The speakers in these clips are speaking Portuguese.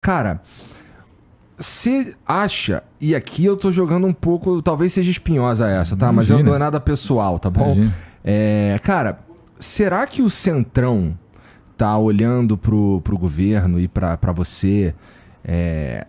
Cara, você acha, e aqui eu tô jogando um pouco, talvez seja espinhosa essa, tá? Mas não é nada pessoal, tá bom? Cara, será que o Centrão tá olhando pro governo e pra você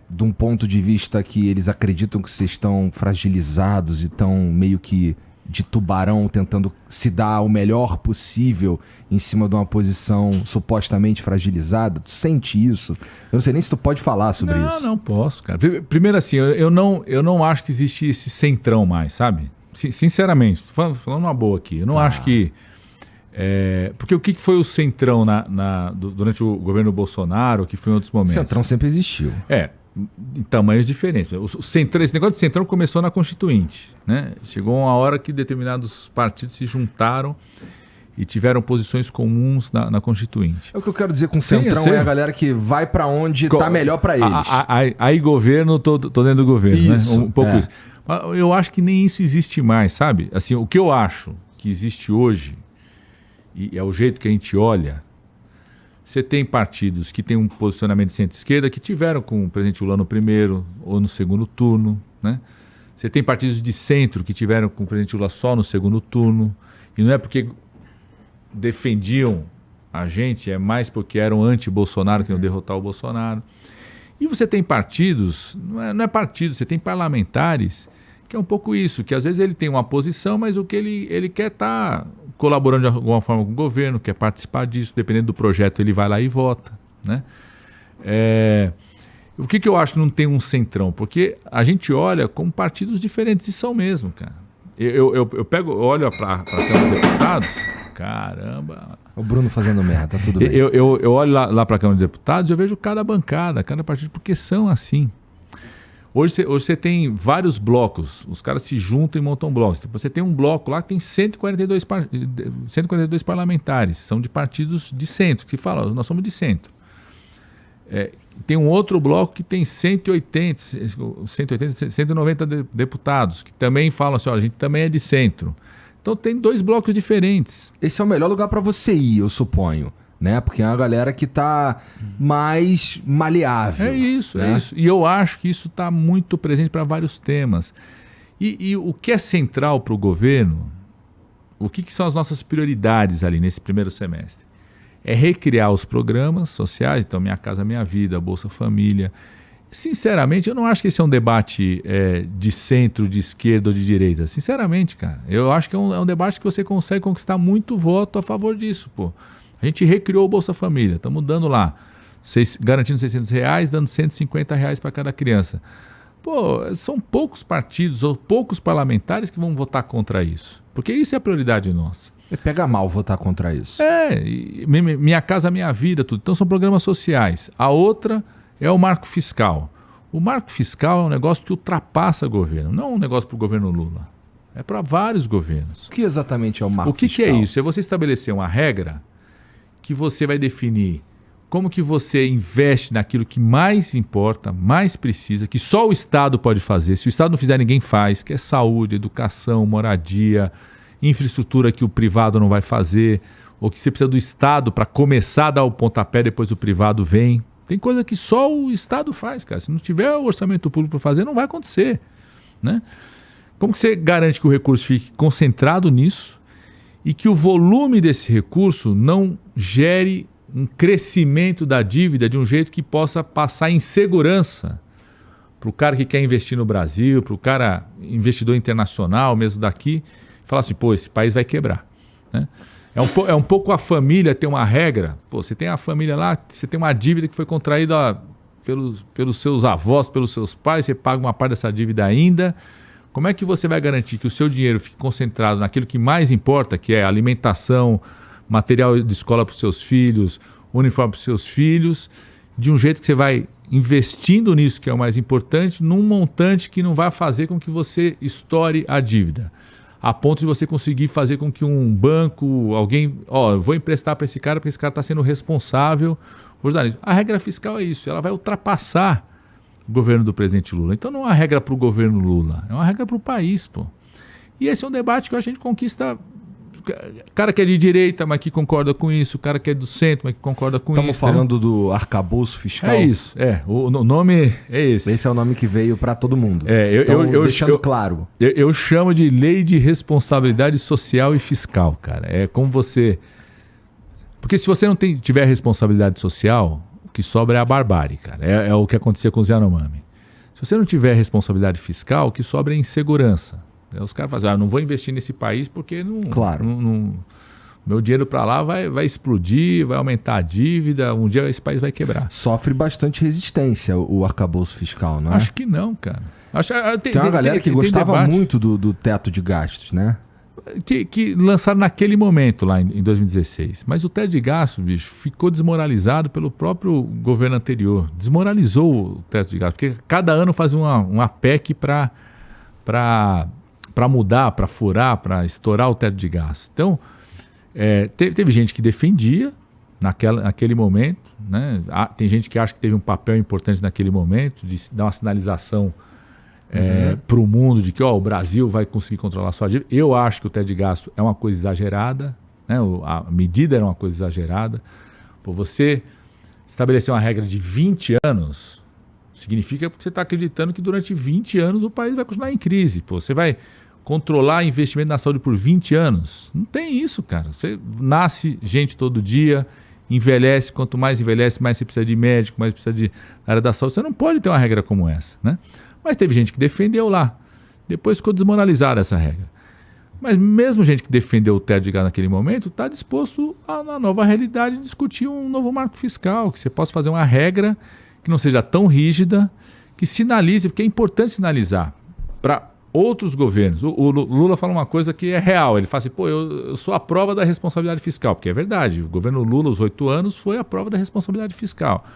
de um ponto de vista que eles acreditam que vocês estão fragilizados e estão meio que de tubarão tentando se dar o melhor possível em cima de uma posição supostamente fragilizada? Tu sente isso? Eu não sei nem se tu pode falar sobre isso. Não posso, cara. Primeiro assim, eu não acho que existe esse centrão mais, sabe? Sinceramente, falando uma boa aqui, eu não acho que... porque o que foi o centrão durante o governo Bolsonaro, que foi em outros momentos? O centrão sempre existiu. Em tamanhos diferentes. Esse negócio de centrão começou na Constituinte, né? Chegou uma hora que determinados partidos se juntaram e tiveram posições comuns na Constituinte. O que eu quero dizer com centrão é a galera que vai para onde tá melhor para eles. Aí governo, tô dentro do governo, isso, né? Um pouco isso. Mas eu acho que nem isso existe mais, sabe? Assim, o que eu acho que existe hoje, e é o jeito que a gente olha, você tem partidos que têm um posicionamento de centro-esquerda que tiveram com o presidente Lula no primeiro ou no segundo turno, né? Você tem partidos de centro que tiveram com o presidente Lula só no segundo turno, e não é porque defendiam a gente, é mais porque eram anti-Bolsonaro, que iam derrotar o Bolsonaro. E você tem partidos, não é partido, você tem parlamentares, que é um pouco isso, que às vezes ele tem uma posição, mas o que ele quer estar colaborando de alguma forma com o governo, quer participar disso, dependendo do projeto ele vai lá e vota, né? O que eu acho que não tem um centrão? Porque a gente olha como partidos diferentes, e são mesmo, cara. Eu olho para a Câmara dos Deputados, caramba... O Bruno fazendo merda, tá tudo bem. Eu olho lá para a Câmara dos Deputados e eu vejo cada bancada, cada partido, porque são assim. Hoje você tem vários blocos, os caras se juntam e montam blocos. Você tem um bloco lá que tem 142 parlamentares, são de partidos de centro, que falam, nós somos de centro. Tem um outro bloco que tem 190 deputados, que também falam assim, a gente também é de centro. Então tem dois blocos diferentes. Esse é o melhor lugar para você ir, eu suponho. Né? Porque é uma galera que está mais maleável. É isso. E eu acho que isso está muito presente para vários temas. E o que é central para o governo, o que são as nossas prioridades ali nesse primeiro semestre? É recriar os programas sociais, então Minha Casa Minha Vida, Bolsa Família. Sinceramente, eu não acho que esse é um debate de centro, de esquerda ou de direita. Sinceramente, cara, eu acho que é um debate que você consegue conquistar muito voto a favor disso, pô. A gente recriou o Bolsa Família, estamos dando lá, garantindo R$600, dando R$150 para cada criança. Pô, são poucos partidos ou poucos parlamentares que vão votar contra isso, porque isso é a prioridade nossa. Pega mal votar contra isso. Minha Casa Minha Vida, tudo. Então são programas sociais. A outra é o marco fiscal. O marco fiscal é um negócio que ultrapassa o governo, não é um negócio para o governo Lula. É para vários governos. O que exatamente é o marco fiscal? O que é isso? É você estabelecer uma regra que você vai definir como que você investe naquilo que mais importa, mais precisa, que só o Estado pode fazer. Se o Estado não fizer, ninguém faz, que é saúde, educação, moradia, infraestrutura que o privado não vai fazer, ou que você precisa do Estado para começar a dar o pontapé, depois o privado vem. Tem coisa que só o Estado faz, cara. Se não tiver o orçamento público para fazer, não vai acontecer, né? Como que você garante que o recurso fique concentrado nisso e que o volume desse recurso não gere um crescimento da dívida de um jeito que possa passar insegurança para o cara que quer investir no Brasil, para o cara investidor internacional, mesmo daqui, falar assim, pô, esse país vai quebrar, né? É um pouco a família ter uma regra. Pô, você tem a família lá, você tem uma dívida que foi contraída pelos seus avós, pelos seus pais, você paga uma parte dessa dívida ainda. Como é que você vai garantir que o seu dinheiro fique concentrado naquilo que mais importa, que é alimentação, material de escola para os seus filhos, uniforme para os seus filhos, de um jeito que você vai investindo nisso, que é o mais importante, num montante que não vai fazer com que você estoure a dívida, a ponto de você conseguir fazer com que um banco, alguém, eu vou emprestar para esse cara porque esse cara está sendo responsável. A regra fiscal é isso, ela vai ultrapassar o governo do presidente Lula. Então não é uma regra para o governo Lula, é uma regra para o país, pô. E esse é um debate que a gente conquista cara que é de direita, mas que concorda com isso, o cara que é do centro, mas que concorda com isso. Estamos falando do arcabouço fiscal? É isso, o nome é esse. Esse é o nome que veio para todo mundo. Deixando claro. Eu chamo de lei de responsabilidade social e fiscal, cara. É como você... Porque se você não tiver responsabilidade social, o que sobra é a barbárie, cara. É o que acontecia com os Yanomami. Se você não tiver responsabilidade fiscal, o que sobra é insegurança. Os caras fazem, não vou investir nesse país porque meu dinheiro para lá vai explodir, vai aumentar a dívida, um dia esse país vai quebrar. Sofre bastante resistência o arcabouço fiscal, não é? Acho que não, cara. Tem uma galera que gostava muito do teto de gastos, né? Que lançaram naquele momento lá em 2016. Mas o teto de gastos, bicho, ficou desmoralizado pelo próprio governo anterior. Desmoralizou o teto de gastos, porque cada ano faz uma PEC para mudar, para furar, para estourar o teto de gastos. Então, teve gente que defendia naquele momento, né? Tem gente que acha que teve um papel importante naquele momento, de dar uma sinalização para o mundo de que o Brasil vai conseguir controlar a sua dívida. Eu acho que o teto de gasto é uma coisa exagerada, né? A medida era uma coisa exagerada. Por você estabelecer uma regra de 20 anos, significa que você está acreditando que durante 20 anos o país vai continuar em crise. Você vai controlar investimento na saúde por 20 anos? Não tem isso, cara. Você nasce gente todo dia, envelhece, quanto mais envelhece, mais você precisa de médico, mais precisa de área da saúde. Você não pode ter uma regra como essa, né? Mas teve gente que defendeu lá. Depois ficou desmoralizada essa regra. Mas mesmo gente que defendeu o teto de gastos naquele momento está disposto na nova realidade discutir um novo marco fiscal, que você possa fazer uma regra que não seja tão rígida, que sinalize, porque é importante sinalizar para outros governos. O Lula fala uma coisa que é real. Ele fala assim, eu sou a prova da responsabilidade fiscal, porque é verdade. O governo Lula, os 8 anos, foi a prova da responsabilidade fiscal.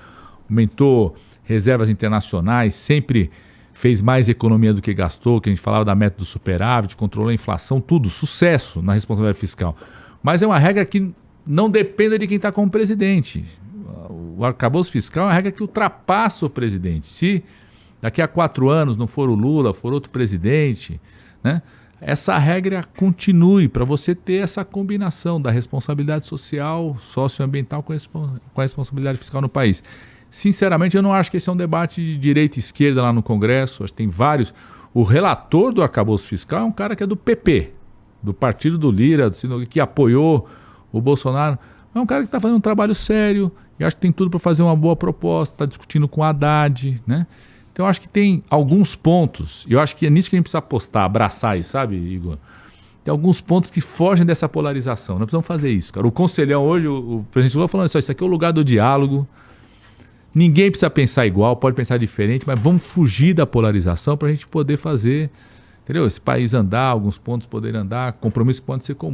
Aumentou reservas internacionais, sempre fez mais economia do que gastou, que a gente falava da meta do superávit, controlou a inflação, tudo, sucesso na responsabilidade fiscal. Mas é uma regra que não depende de quem está como presidente. O arcabouço fiscal é uma regra que ultrapassa o presidente. Se daqui a 4 anos não for o Lula, for outro presidente, né, essa regra continue para você ter essa combinação da responsabilidade social, socioambiental com a responsabilidade fiscal no país. Sinceramente, eu não acho que esse é um debate de direita e esquerda lá no Congresso. Acho que tem vários. O relator do arcabouço fiscal é um cara que é do PP, do partido do Lira, que apoiou o Bolsonaro. É um cara que está fazendo um trabalho sério e acho que tem tudo para fazer uma boa proposta, está discutindo com o Haddad, né? Então, eu acho que tem alguns pontos, e eu acho que é nisso que a gente precisa apostar, abraçar isso, sabe, Igor? Tem alguns pontos que fogem dessa polarização. Nós precisamos fazer isso, cara. O Conselhão hoje, o presidente Lula falando isso aqui é o lugar do diálogo. Ninguém precisa pensar igual, pode pensar diferente, mas vamos fugir da polarização para a gente poder fazer, entendeu? Esse país andar, alguns pontos poderem andar, compromissos que podem ser comuns.